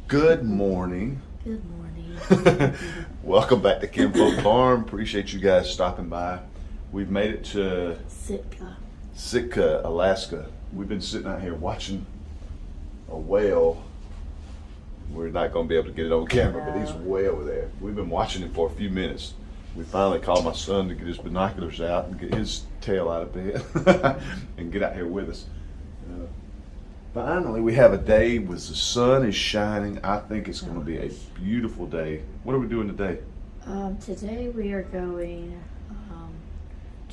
Good morning. Good morning. Welcome back to Kinfolk Farm. Appreciate you guys stopping by. We've made it to Sitka, Alaska. We've been sitting out here watching a whale. We're not going to be able to get it on camera, but he's way over there. We've been watching him for a few minutes. We finally called my son to get his binoculars out and get his tail out of bed and get out here with us. Finally, we have a day with the sun is shining. I think it's going to be a beautiful day. What are we doing today? Today we are going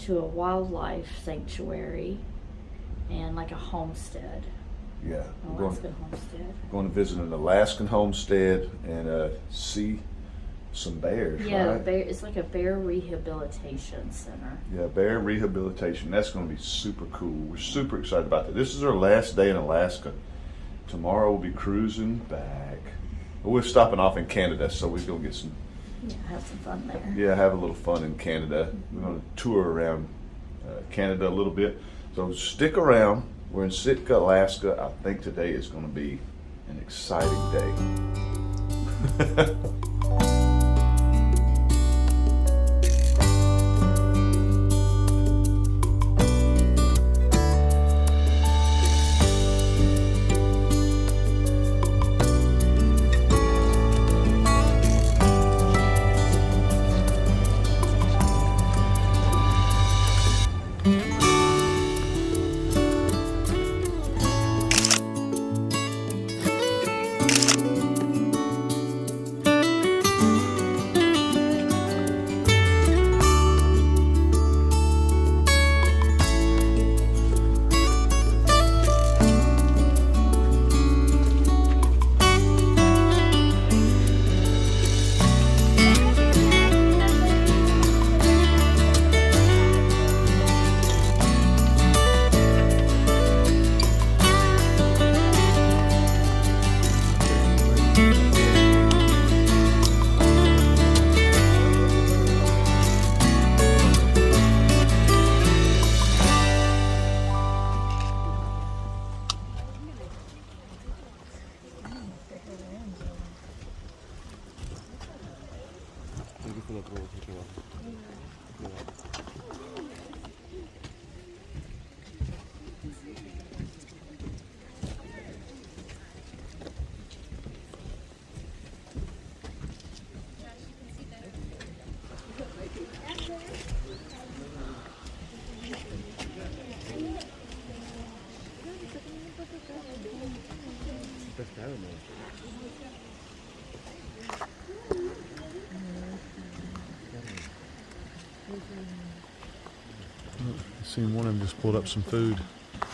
to a wildlife sanctuary and like a homestead. Yeah, Alaskan homestead. We're going to visit an Alaskan homestead and see some bears, yeah, right? It's like a bear rehabilitation center. Yeah, bear rehabilitation. That's going to be super cool. We're super excited about that. This is our last day in Alaska. Tomorrow we'll be cruising back. But we're stopping off in Canada, so we're going to get some... Yeah, have some fun there. Yeah, have a little fun in Canada. We're going to tour around Canada a little bit. So stick around. We're in Sitka, Alaska. I think today is going to be an exciting day. I seen one of them just pulled up some food. Oh,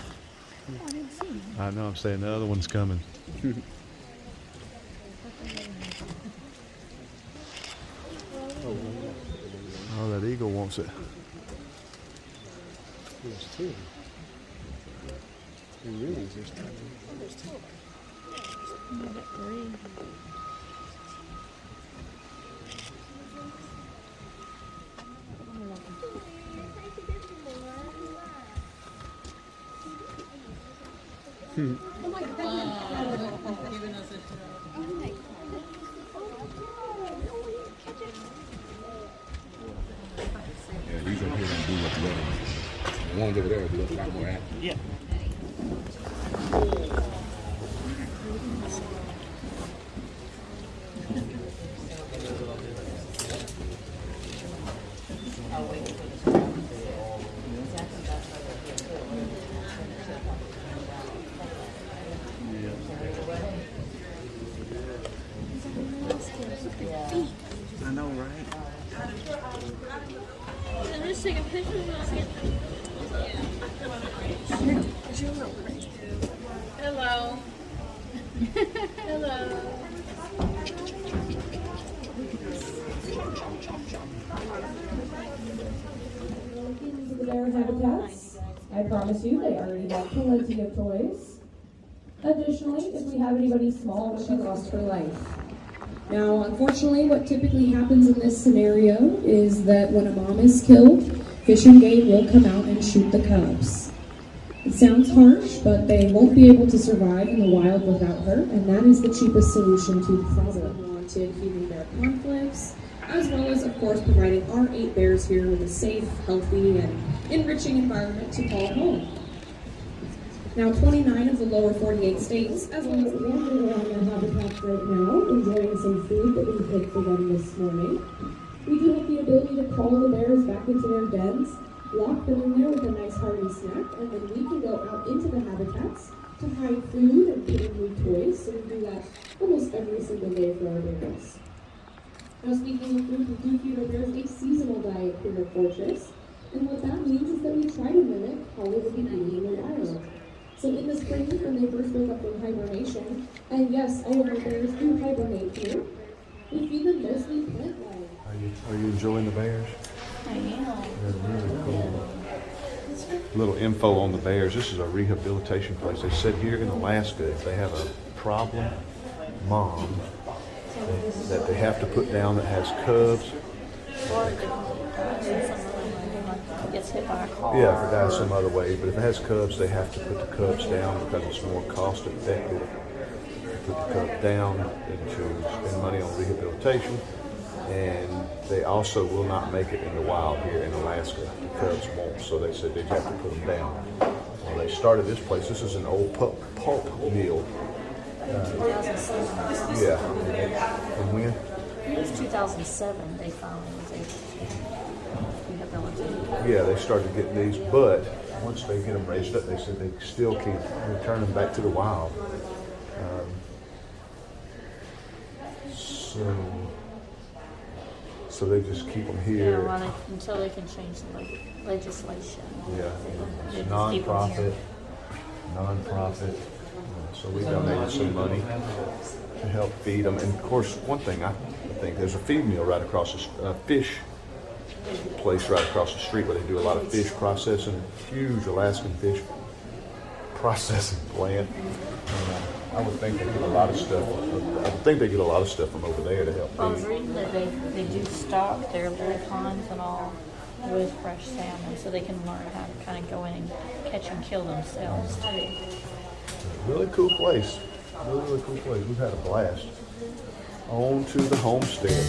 I didn't see him. I know, I'm saying the other one's coming. Oh, that eagle wants it. There's two. There really is. There's two. There's two. I got three. Oh my God. Giving us a Oh my God. Yeah, these over here don't do what the other ones. The ones over there do a lot more active. Yeah. I know, right? I'm just taking pictures and I'll get them. Hello. Hello. The bear habitats. I promise you they already have plenty of toys. Additionally, if we have anybody small, she lost her life. Now, unfortunately, what typically happens in this scenario is that when a mom is killed, Fish and Game will come out and shoot the cubs. It sounds harsh, but they won't be able to survive in the wild without her, and that is the cheapest solution to the problem. Wanted feeding bear conflicts, as well as, of course, providing our 8 bears here with a safe, healthy, and enriching environment to call home. Now, 29 of the lower 48 states, as well as wandering around their habitats right now, enjoying some food that we picked for them this morning. We do have the ability to call the bears back into their dens, lock them in there with a nice hearty snack, and then we can go out into the habitats to hide food and put in new toys. So we do that almost every single day for our bears. Now, speaking of food, we do feed our bears a seasonal diet here at Fortress. And what that means is that we try to mimic how they would be eating in the wild. So in the spring, when they first wake up from hibernation, and yes, all of our bears do hibernate here, we feed them mostly plant-life. Are you enjoying the bears? I am. They're really cool. Little info on the bears. This is a rehabilitation place. They said here in Alaska, if they have a problem mom that they have to put down that has cubs. Gets hit by a car. Yeah, if it dies some other way. But if it has cubs, they have to put the cubs down because it's more cost effective to put the cubs down than to spend money on rehabilitation. And they also will not make it in the wild here in Alaska. The cubs won't, so they said they'd have to put them down. Well, they started this place. This is an old pulp mill. 2007. Yeah. And when? It was 2007 they finally was able to rehabilitate. Yeah, they started getting these, but once they get them raised up, they said they still can't return them back to the wild. So they just keep them here. Yeah, well, until they can change the legislation. Yeah, They it's just keep 'em non-profit. here. So we donated some money to help feed them. And of course, one thing I think, there's a feed mill right across the fish place right across the street where they do a lot of fish processing. Huge Alaskan fish processing plant. I would think they get a lot of stuff. I would think they get a lot of stuff from over there to help I was feed. reading that they do stock their little ponds and all with fresh salmon, so they can learn how to kind of go in and catch and kill themselves too. Really cool place. Really cool place. We've had a blast. On to the homestead.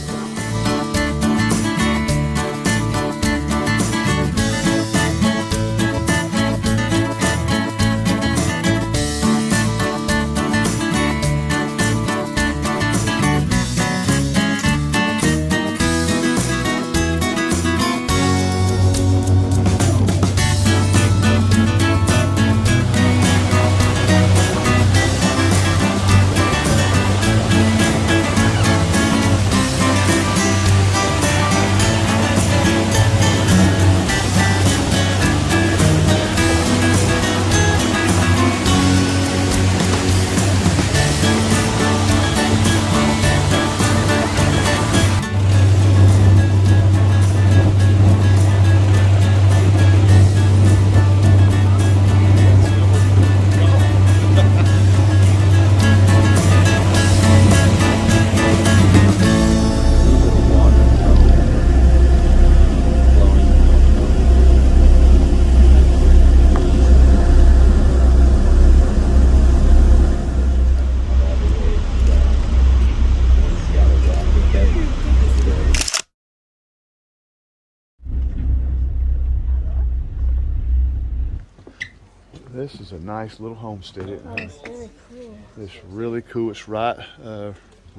This is a nice little homestead. It's very cool. It's really cool. It's right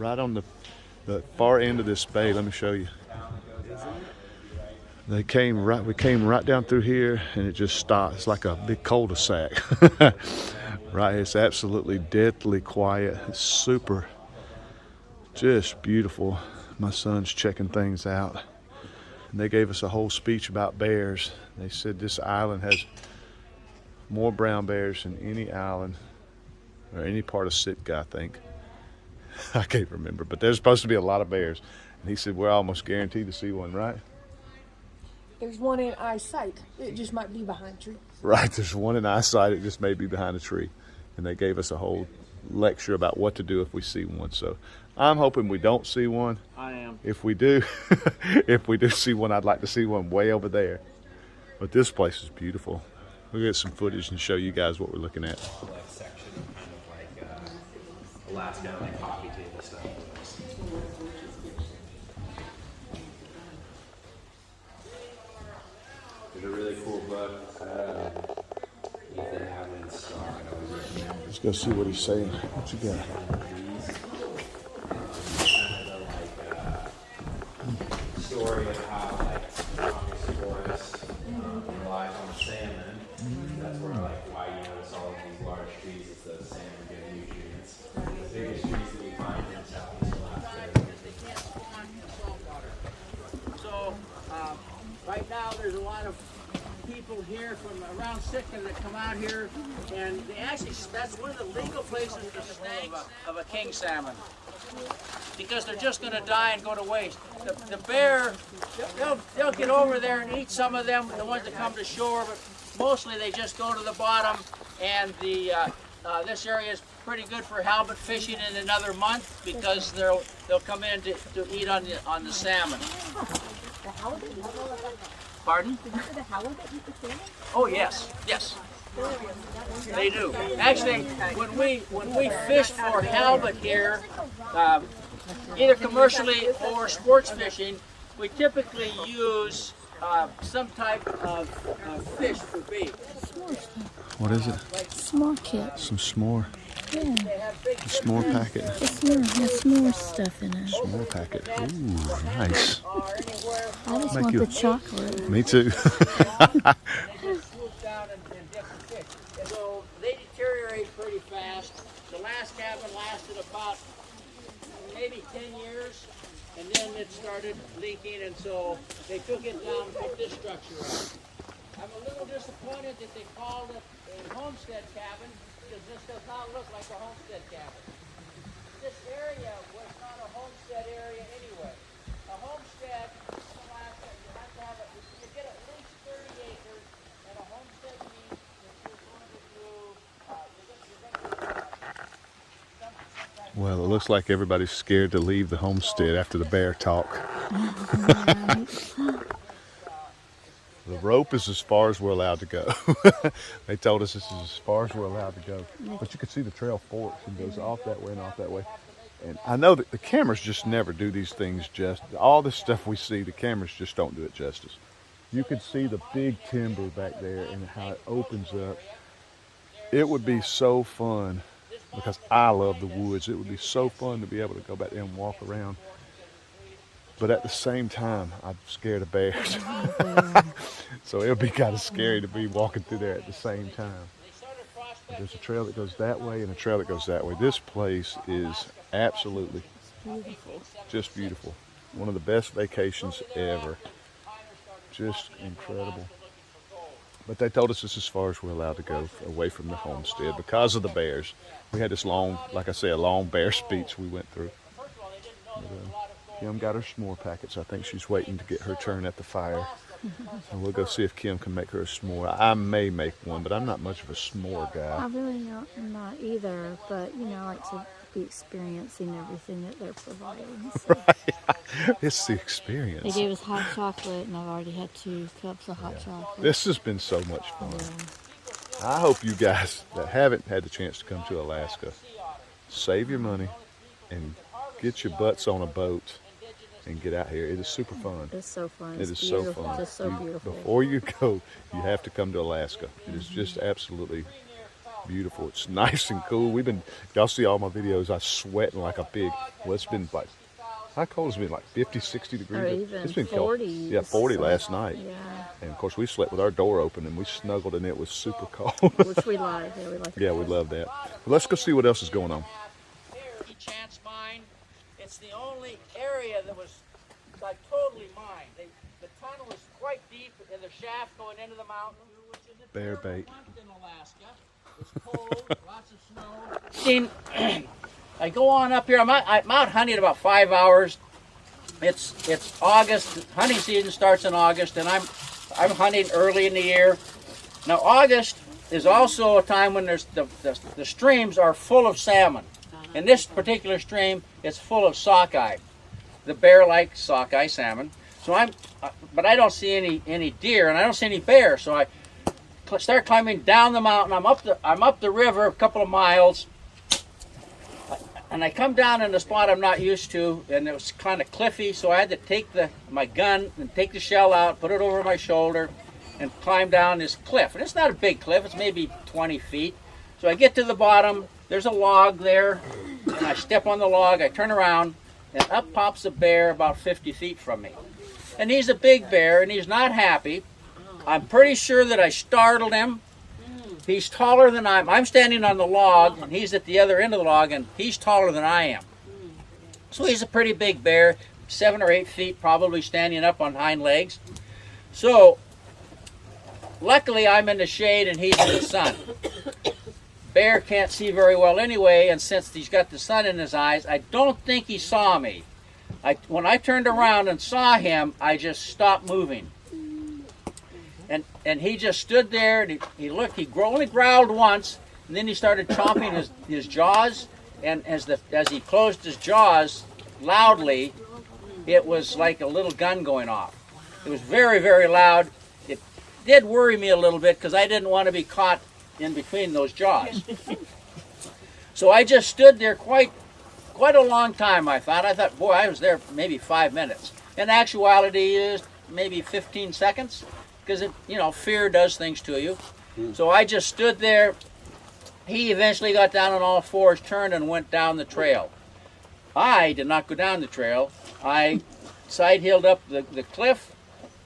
on the far end of this bay. Let me show you. We came right down through here, and it just stopped. It's like a big cul-de-sac. Right, it's absolutely deathly quiet. It's super, just beautiful. My son's checking things out. And they gave us a whole speech about bears. They said this island has more brown bears than any island or any part of Sitka, I think. I can't remember, but there's supposed to be a lot of bears. And he said we're almost guaranteed to see one, right? There's one in eyesight. It just might be behind a tree. Right, there's one in eyesight. It just may be behind a tree. And they gave us a whole lecture about what to do if we see one. So I'm hoping we don't see one. I am. If we do, if we do see one, I'd like to see one way over there. But this place is beautiful. We'll get some footage and show you guys what we're looking at. Like section, kind of like Alaska, like coffee table stuff. There's a really cool book. Ethan Hammond's Star. I always recommend. Let's go see what he's saying. What you got? Story of how like strongest forest relies on salmon. That's where why you notice all of these large trees is the salmon getting nutrients. The biggest trees that we find in Southeast Alaska. So right now there's a lot of people here from around Sitka that come out here, and they actually, that's one of the legal places to snag of a king salmon, because they're just going to die and go to waste. The bear, they'll get over there and eat some of them, the ones that come to shore, but mostly they just go to the bottom, and this area is pretty good for halibut fishing in another month, because they'll come in to eat on the salmon. Pardon? Oh yes, yes. They do. Actually, when we fish for halibut here, either commercially or sports fishing, we typically use some type of fish for bait. What is it? S'more kit. Some s'more. Yeah. A s'more packet. The s'more stuff in it. S'more packet. Ooh, nice. I just Make want you- the chocolate. Me too. So they deteriorate pretty fast. The last cabin lasted about maybe 10 years, and then it started leaking, and so they took it down and put this structure up. I'm a little disappointed that they called it a homestead cabin, because this does not look like a homestead cabin. This area was not a homestead area anyway. A homestead in Alaska, you have to have you get at least 30 acres, and a homestead means that you're going to do, Well, it looks like everybody's scared to leave the homestead after the bear talk. The rope is as far as we're allowed to go. They told us this is as far as we're allowed to go. But you can see the trail forks and goes off that way and off that way. And I know that the cameras just never do these things all this stuff we see, the cameras just don't do it justice. You can see the big timber back there and how it opens up. It would be so fun, because I love the woods. It would be so fun to be able to go back there and walk around. But at the same time, I'm scared of bears. So it would be kind of scary to be walking through there at the same time. But there's a trail that goes that way and a trail that goes that way. This place is absolutely just beautiful. One of the best vacations ever. Just incredible. But they told us this is as far as we're allowed to go away from the homestead because of the bears. We had this long, like I say, a long bear speech we went through. But, Kim got her s'more packets. I think she's waiting to get her turn at the fire. So we'll go see if Kim can make her a s'more. I may make one, but I'm not much of a s'more I guy. really am not either, but I like to be experiencing everything that they're providing. So. It's the They experience. gave us hot chocolate, and I've already had 2 cups of hot chocolate. This has been so much fun. Yeah. I hope you guys that haven't had the chance to come to Alaska, save your money and get your butts on a boat and get out here. It is super fun. It's so fun. It It's is so beautiful. fun. Just so beautiful. Before you go, you have to come to Alaska. It is just absolutely beautiful. It's nice and cool. Y'all see all my videos, I'm sweating like a pig. Well, it's been like, how cold has it been? Like 50, 60 degrees? Or even It's been 40. cold. Yeah, 40 last night. Yeah, And of course, we slept with our door open and we snuggled and it was super cold. which we like. Yeah, we like. Yeah, we love that. Well, let's go see what else is going on. Chance mine. It's the only area that was like totally mined. The tunnel was quite deep in the shaft going into the mountain, which is a Bear terrible bait. month in Alaska. It's cold, lots of snow. I go on up here. I'm out hunting about 5 hours. It's August. Hunting season starts in August, and I'm hunting early in the year. Now August is also a time when there's the streams are full of salmon. In this particular stream, it's full of sockeye. The bear likes sockeye salmon. So but I don't see any deer, and I don't see any bear. So start climbing down the mountain. I'm up the river a couple of miles, and I come down in a spot I'm not used to, and it was kind of cliffy, so I had to take my gun and take the shell out, put it over my shoulder, and climb down this cliff. And it's not a big cliff, it's maybe 20 feet. So I get to the bottom, there's a log there, and I step on the log, I turn around, and up pops a bear about 50 feet from me. And he's a big bear, and he's not happy. I'm pretty sure that I startled him. He's taller than I'm standing on the log, and he's at the other end of the log, and he's taller than I am. So he's a pretty big bear, 7 or 8 feet, probably standing up on hind legs. So, luckily I'm in the shade and he's in the sun. Bear can't see very well anyway, and since he's got the sun in his eyes, I don't think he saw me. When I turned around and saw him, I just stopped moving. And he just stood there, and he looked. He only growled once, and then he started chomping his jaws. And as he closed his jaws loudly, it was like a little gun going off. It was very, very loud. It did worry me a little bit because I didn't want to be caught in between those jaws. So I just stood there quite a long time. I thought, boy, I was there maybe 5 minutes. In actuality, is maybe 15 seconds. Because fear does things to you. So I just stood there. He eventually got down on all fours, turned, and went down the trail. I did not go down the trail. I side-hilled up the cliff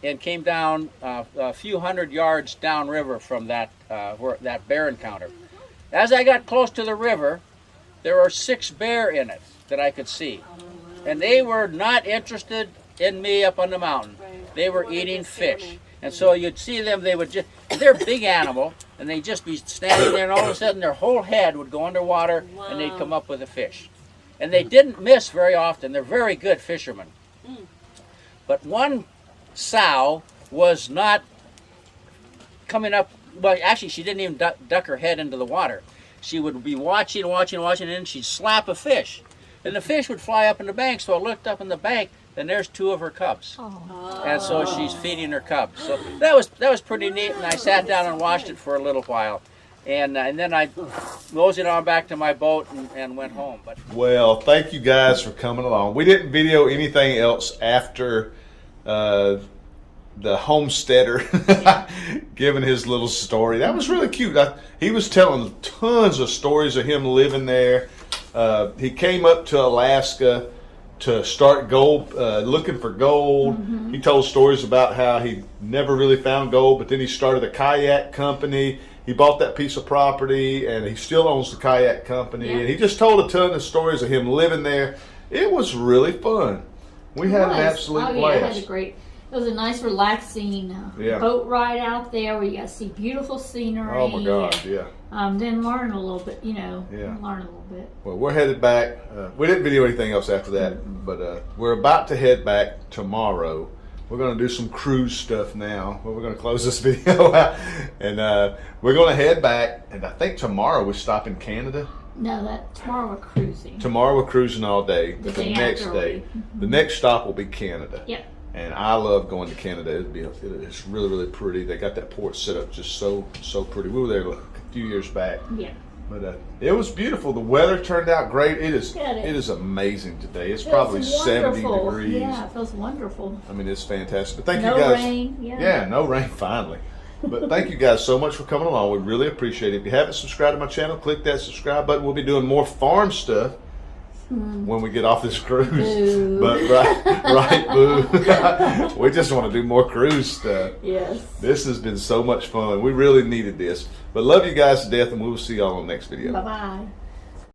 and came down a few hundred yards downriver from that bear encounter. As I got close to the river, there were 6 bear in it that I could see. And they were not interested in me up on the mountain. They were eating fish. And so you'd see them, they're a big animal, and they'd just be standing there, and all of a sudden their whole head would go underwater, and they'd come up with a fish. And they didn't miss very often. They're very good fishermen. But one sow was not coming up, well, actually she didn't even duck her head into the water. She would be watching, and then she'd slap a fish. And the fish would fly up in the bank, so I looked up in the bank, and there's 2 of her cubs. And so she's feeding her cubs. So that was pretty neat, and I sat down and watched it for a little while. And then I moseyed on back to my boat and went home. But Well, thank you guys for coming along. We didn't video anything else after the homesteader giving his little story. That was really cute. He was telling tons of stories of him living there. He came up to Alaska to start gold, looking for gold. He told stories about how he never really found gold, but then he started a kayak company. He bought that piece of property, and he still owns the kayak company. And he just told a ton of stories of him living there. It was really fun. We had an absolute blast. It was a nice, relaxing boat ride out there where you got to see beautiful scenery. Oh my gosh, yeah. Then learn a little bit, learn a little bit. Well, we're headed back. We didn't video anything else after that, but we're about to head back tomorrow. We're going to do some cruise stuff now. Well, we're going to close this video out, and we're going to head back. And I think tomorrow we stop in Canada. No, tomorrow we're cruising. Tomorrow we're cruising all day. But the next day, the next stop will be Canada. Yep. And I love going to Canada. It's really, really pretty. They got that port set up just so pretty. We were there a few years back. Yeah. But it was beautiful. The weather turned out great. It is amazing today. It's probably 70 degrees. Yeah, it feels wonderful. I mean, it's fantastic. But thank you guys. No rain. Yeah, no rain finally. But thank you guys so much for coming along. We really appreciate it. If you haven't subscribed to my channel, click that subscribe button. We'll be doing more farm stuff when we get off this cruise. Boo. But right, boo. We just want to do more cruise stuff. Yes. This has been so much fun. We really needed this. But love you guys to death, and we will see y'all on the next video. Bye-bye.